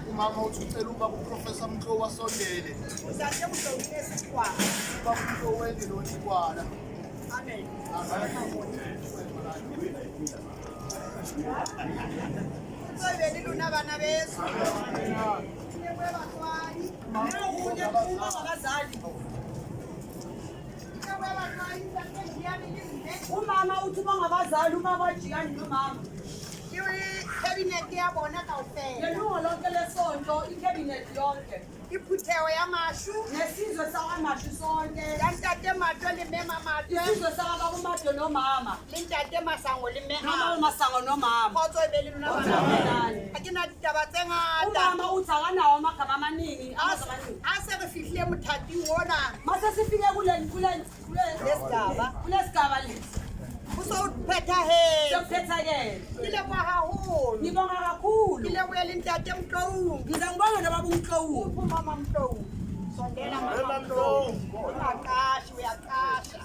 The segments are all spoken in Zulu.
Umama uthutela uba uprofessor Mkho wasondele. Uzathe mhlongo esikwala. Uba Mkho wende lonikwala. Amen. Soyibeni luna bana besu. Yekwe batwali. Unye uma ngabazali. Yekwe batwali sakendiyani ngizinge. Umama uthi bangabazali uma bajikani nomama. Cabinet yabona kawuphela. Ngelungo lonke lesonto icabinet yonke. Iphuthewe yamashu. Nesizwe sakwamashu sonke. Yantate Mato limema Mato. Isizwe sakwaMato nomama. Lintate Masango limema. Noma uMasango nomama. Soyibeni luna bana. Akina ditaba tse ngata. Umama uthi akanawo amagama amaningi. Ase re fihlile mothati wona. Mase sifike Lesigaba. kulesigaba lesi. Usophetha he. Sokuphetha ke. Ile kwa haholo. Ngibonga kakhulu. Ile wele ntate Mhlongo. Ngiza ngibonga nobaba uMhlongo. Mama Mhlongo. Sondela mama Mhlongo. Uyaqasha.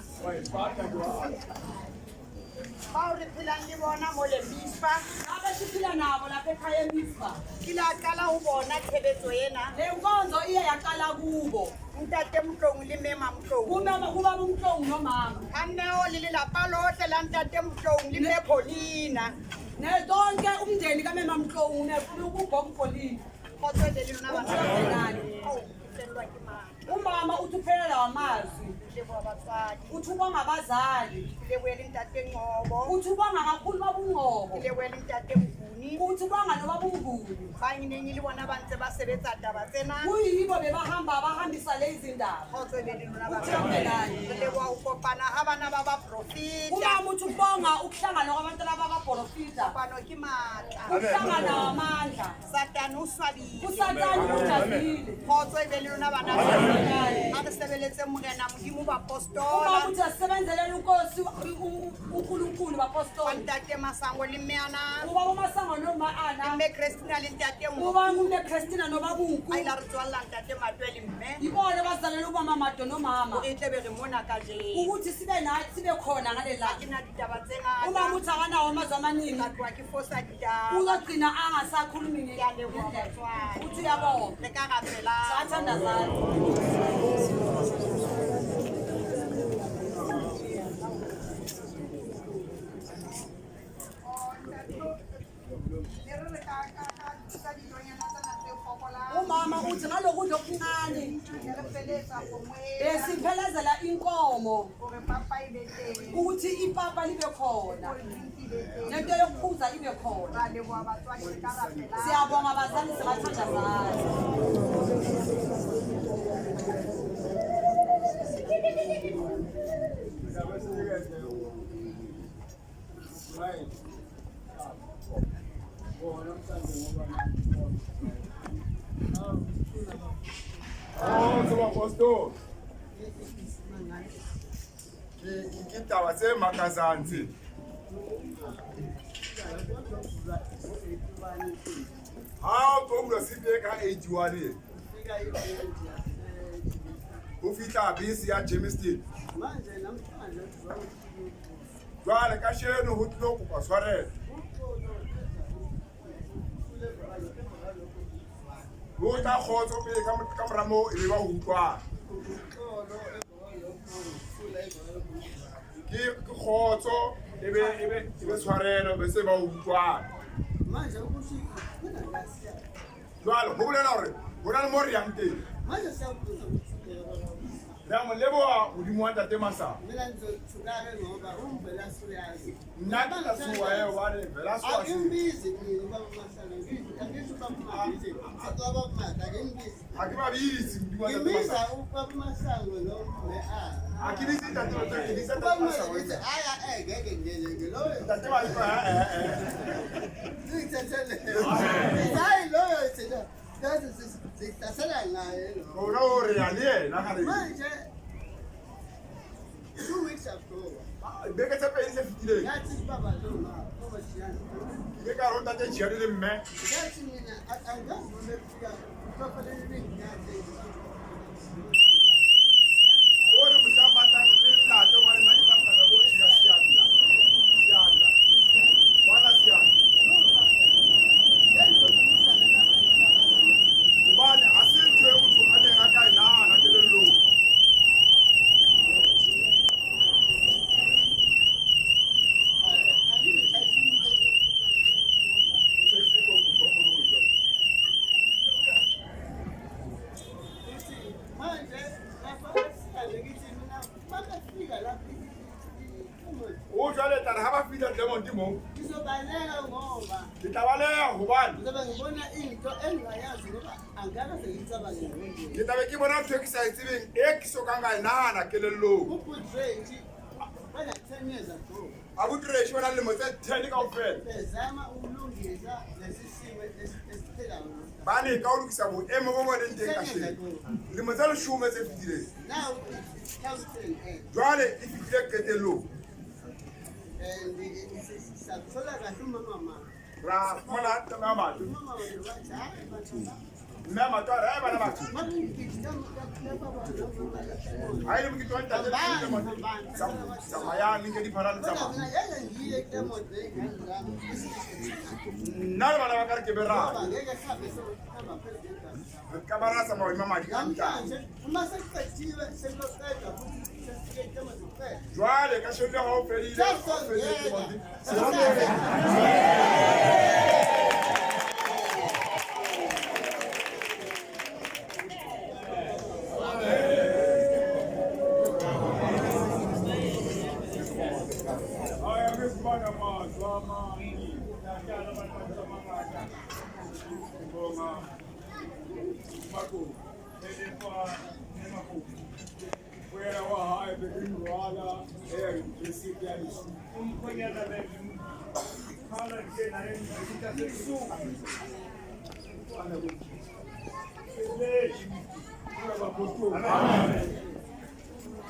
Bauri phila ngibona mo le mispa. Abe siphila nabo lapha ekhaya eMispa. Kila qala ubona tshebetso yena. Le nkonzo iye yaqala kubo. Ntate Mhlongo le mema Mhlongo. Kumama kuba uMhlongo nomama. Anneo le lelapa lohle la ntate Mhlongo le Mepholina. Nedonke umndeni kaMama Mhlongo ubompolini. Khotswelele lona bana. Oh, selwa ke mama. Umama uthi uphelela amazwi. Lebo batswadi. Uthi ubangabazali. Lewele ntate Ngobo. Uthi ubanga kakhulu babungobo. Lewele ntate Mguni. Uthi ubanga nobabunguni. Bangine le bona ba ntse ba sebetsa taba tsena. Kuyibo bahambisa lezi ndaba. Khotswelele lona Uthembelani. bana. Lebo ukopana ha bana ba ba profita. Umama uthi ubonga ukuhlangana kwabantu abaprofita. Kopano ke matla. Ukuhlangana amandla. Satani uswabile. Usatani ujazile. Khotswelele lona bana. Ake sebeletse morena modimo ba apostola. Umama uthi asebenzele uNkosi uNkulunkulu baapostoli. Ntate Masango le meana. Uba uMasango noMaana. Me Christina le ntate Ngobo. Uba nguneChristina nobabunku. Ayila re tswalla ntate Matwele mme. Ibona bazalela ubama Mato nomama. E tle be re mona ka je. Ukuthi sibe nathi sibe khona ngalelanga. Ke na ditaba tse ngata. Umama uthi akanawo amazwi amaningi. Batwa ke fosa ditaba. Uzogcina angasakhulumi Ngiyaleboha ngendlela. batswadi. Uthi uyabonga. Le ka rapela. Sathandazana. Umama uthi ngalokudla okuncane besiphelezela inkomo ukuthi ipapa libe khona nento yokuphuza ibe khona. Siyabonga abazali sibathandazana. Apostol. Ke taba tse makazantsi. Ha o tlo sibe ka 81. O fitla bisi ya Jamestown. Manje namhlanje Jwale ka sheno ho tlo kopa tshwarelo. Lo ta khotso pele ka mora mo e ba utlwa. Ke khotso ebe tshwarelo be se ba utlwa. manje ukuthi mina ngiyasiya. Jwale ho bolela hore ho na le mo re yang teng. Manje siyabuza ukuthi Ya mo leboha modimo wa ntate Masa. mina ngizothukake ngoba umvela siyazi. Nna ke la suwa e wa le vela suwa si. Akimbizi mina ubaba Masana ngisho bambizi. Akaba mata akimbizi. Akiba bizi modimo wa ntate Ngimbiza Masa. ubaba Masango lo ne Akibisi ntate wa ntate Masa. ubaba Masana aya ngeke ngeke lo. Ntate wa Ngithathele. Hayi lo yena. That's naye lo. Ora ore ali yena ga re. Manje 2 weeks ago. Beke tse pe se fitile. Yathi baba lo ma obashiyana. Ke ka ronta tse jere le mme. Yathi mina angazi noma efika kufanele bengiyahle. Ore mhlamba ta le lato mara nna ke tla tla go tshia sianda. Sianda. Bana sianda. Ubani asintwe motho a ne ga ka inana ke le lo. O jwale tla ha ba fihla Lemon mo. Ngizobaleka ngoba Ke tla baleha hobane ngizobe ngibona into engingayazi ngoba angaka sengicabange ngqondweni. ke tla be ke bona ntho e ke sa e tsebeng e ke sokang ka inana kelellong. Ubudredi bana 10 years ago. Abutreshi ba na le mo tse 10 kaofela. Bezama ukulungisa lesi simo esiphelayo. Ba ne ka o lokisa boemo bo boneng teng ka sheng. Le mo tse 10 tse fitileng. Now it's counting Jwale e fitile qetellong. and sakuthola kahle umama. Ra mona tama matu. Umama wathi hayi bathanda. Mme matwa ra bana ba. Ai le mokitwa ntate sama ya minke di phara le sama. Nna le bana ba ka re ke berra. Ka bara sama wa mama di kanta. Jwale ka shole ha o fedile.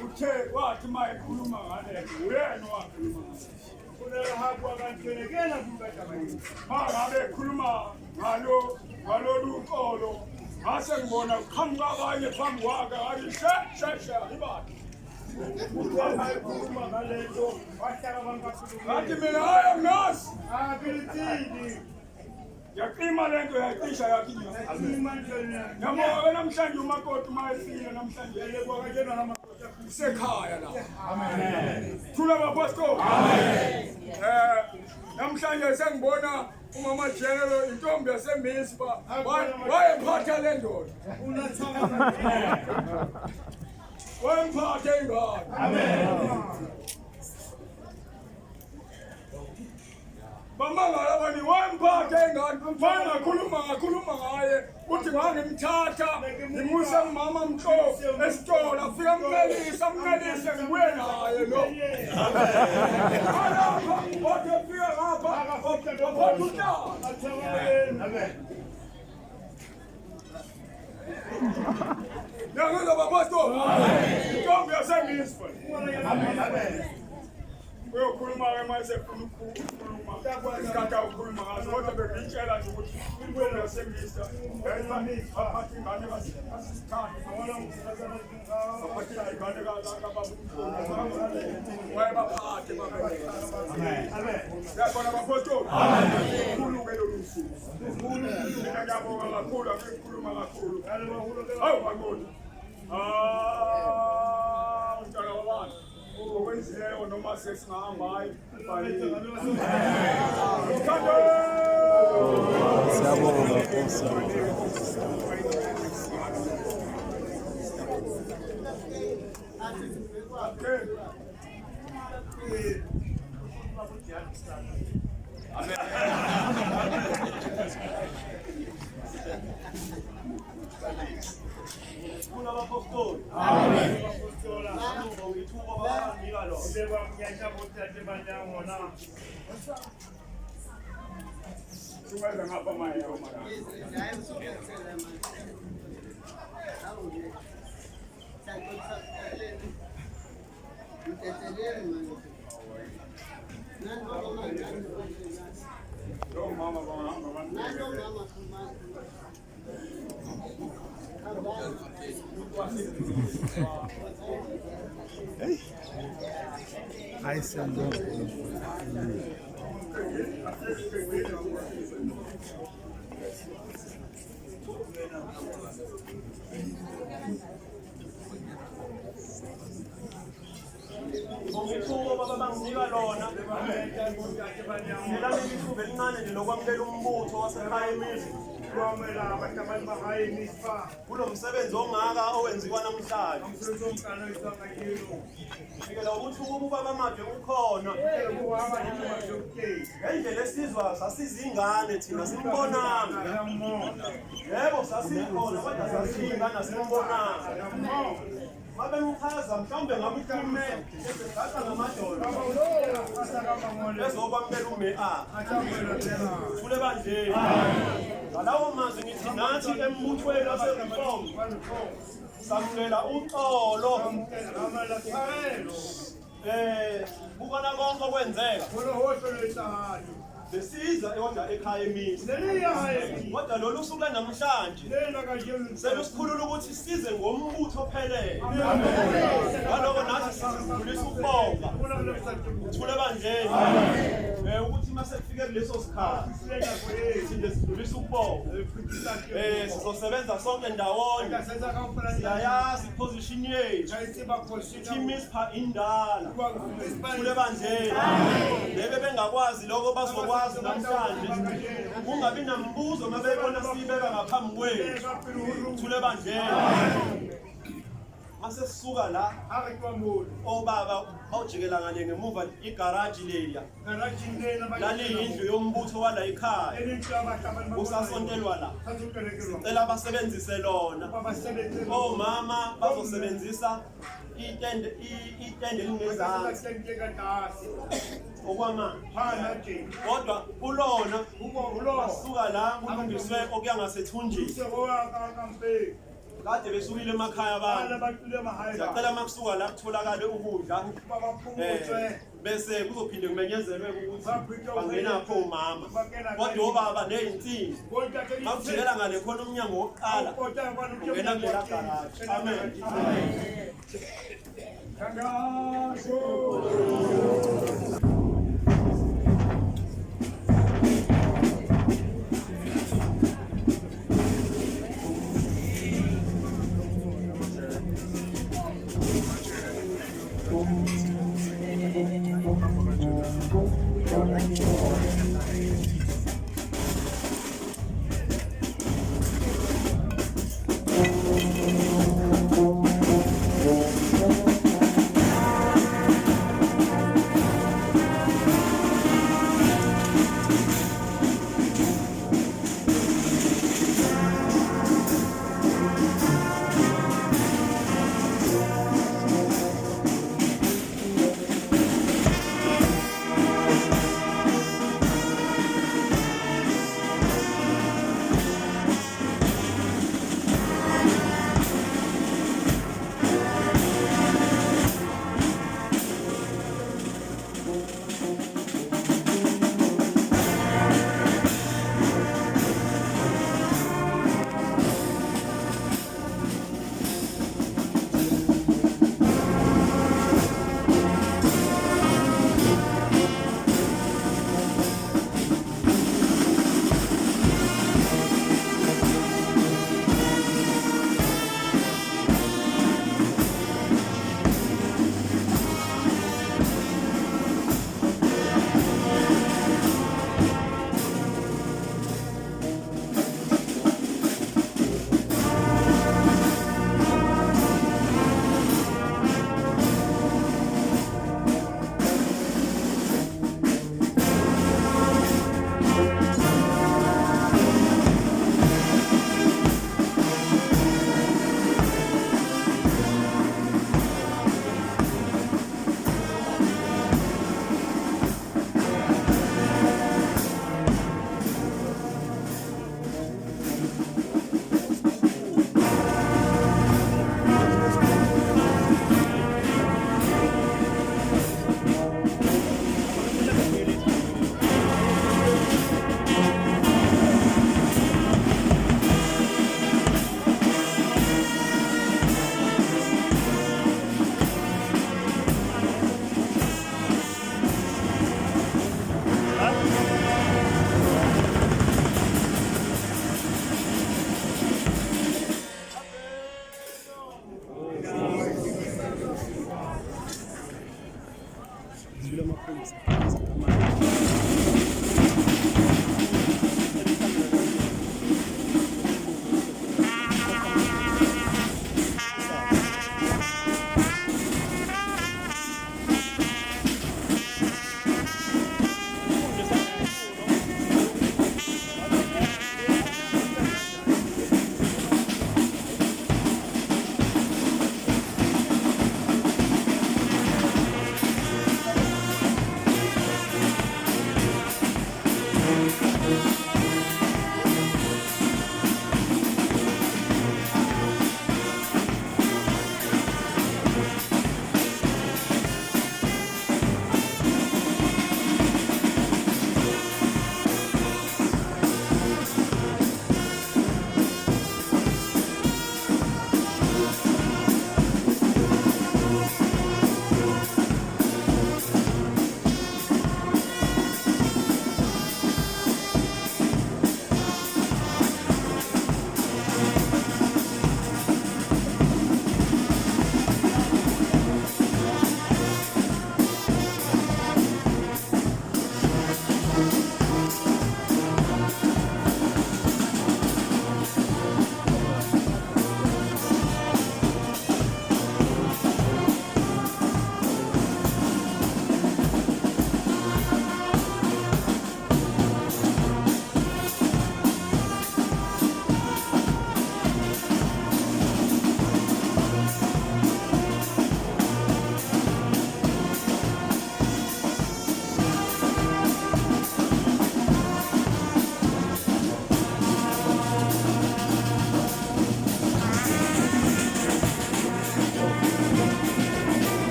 Uthe wathi mayikhuluma ngale uyena wakhuluma kulelo hapo akantenekela kumbeta bayi mangabe ekhuluma ngalolu uxolo ngase ngibona kuqhamuka abanye phambi kwakhe athi sheshe ibati ukhuluma ngalento wahlala abantu bakhuluma ngathi mina hayi ngasi akilithini yaklima lento yacisha yakinya yabo namhlanje umakoti mayefika namhlanje lekwakena namakoti sekhaya la amen thula bapostoli amen namhlanje sengibona umama General intombi yaseMispa wayephatha le ndoda wayemphatha ingane amen bamangala bani wemphatha ingane ngakhuluma ngaye uthi ngangimthatha ngimusa umama mhlo esitolo afika mnelisa ngibuye naye lo alapha wathi afika ngapha waphatha utshani Nyangenza bapostoli intombi yaseMispa uyokhuluma ke manje ukukhuluma isikhathi ukhuluma ngaso kodwa bengitshela nje ukuthi intombi yaseMispa aphathi ingane kasithandi aphathi ingane wayebaphathe yabona bapostoli ukhulume lolu suku mina ngiyabonga kakhulu akukhuluma kakhulu hawu makoti mntwana wabani okwenzileyo noma sesingahamba hayi Siyabonga Nkosi. Apostoli. Amen. Apostola. Ngithuba banika lo. Ubekwa mnyanya bothathe banyangona. Sumaza ngapha manje mara. Yo mama bahamba bantekele. Hayi siyambona. Ngithuko baba banginika lona. Ngela ngihlube elincane nje lokwamukela umbutho wasekhaya imizi. Kwamela abantu abahaye nispa. Kulo msebenzi ongaka owenziwa namhlanje. Umsebenzi omqala isakayilo. Ngikela ukuthi ubaba manje ukhona. Kuhamba noma yokukhe. Ngendlela esizwa sasizingane thina simbonanga. Yamona. Yebo sasikhona kodwa sasizingane simbonanga. Yamona. Mabe mchaza mhlawumbe ngabe ukhulume esegaqa ngamadolo. Ezokwamukela uMA. Kule banje. Ngalawo mazwi ngithi nathi embuthweni waseReform samukela uxolo. Ukona konke okwenzeka. Besiza kodwa ekhaya emini. Kodwa lolu suku namhlanje selusikhulula ukuthi size ngombutho ophelele. Ngaloko nathi sizidlulisa ukubonga. Thule banjeni. Ukuthi mase kufike kuleso sikhathi sinde sidlulisa ukubonga. Sizosebenza sonke ndawonye. Siyayazi iposition yethu. Team isipha indala. Thule banjeni. Lebe bengakwazi lokho bazokwazi namhlanje kungabi nambuzo mabebona sibeka ngaphambi kwethu. Thule banjeni. Mase sisuka la obaba bawujikela ngale ngemuva igarage leya laliyindlu yombutho wala ekhaya usasontelwa la sicela basebenzise lona. Omama bazosebenzisa itende elingezansi okwamanje kodwa kulona basuka la kulungiswe okuya ngasethunjini kade besukile emakhaya abantu. Siyacela makusuka la kutholakale ukudla bese kuzophinde kumenyezelwe ukuthi bangenapho omama kodwa obaba ney'nsimbi bakujikela ngale khona umnyango wokuqala ungena kulela garaji. Amen. lwamaphoyisa